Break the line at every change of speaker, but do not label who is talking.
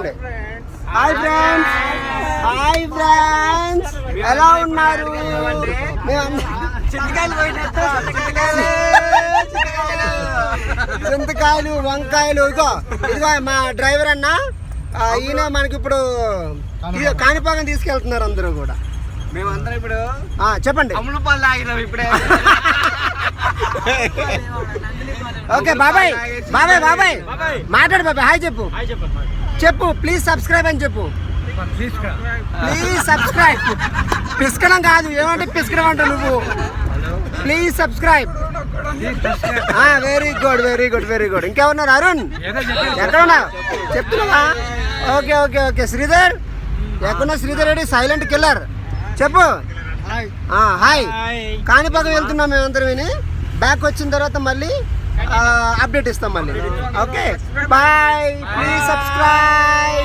చెప్పండి. Hi friends, hi friends, ఎలా ఉన్నారు? చింతకాయలు, వంకాయలు. ఇదిగో మా డ్రైవర్ అన్న, ఈయన మనకి ఇప్పుడు కాణిపాకం తీసుకెళ్తున్నారు అందరూ కూడా.
మేమందరం ఇప్పుడు
చెప్పండి.
అమలు పాలు తాగినాం ఇప్పుడే.
ఓకే బాబాయ్, బాబాయ్ బాబాయ్ మాట్లాడు బాబాయ్. హాయ్ చెప్పు, చెప్పు. ప్లీజ్ సబ్స్క్రైబ్ అని చెప్పు. Please subscribe. పిసుకడం కాదు, ఏమంటే పిసుకడం అంటావు నువ్వు. Please subscribe. Very good, very good, very good. ఇంకెవరున్నారు? అరుణ్ ఎక్కడ ఉన్నావు? చెప్తున్నావా? Okay okay okay. శ్రీధర్ ఎక్కడున్నా? Sridhar Reddy silent killer. చెప్పు. హాయ్. కాణిపాకం వెళ్తున్నాం మేమందరం. విని బ్యాక్ వచ్చిన తర్వాత మళ్ళీ అప్డేట్ ఇస్తాం మళ్ళీ. Okay bye. Please subscribe.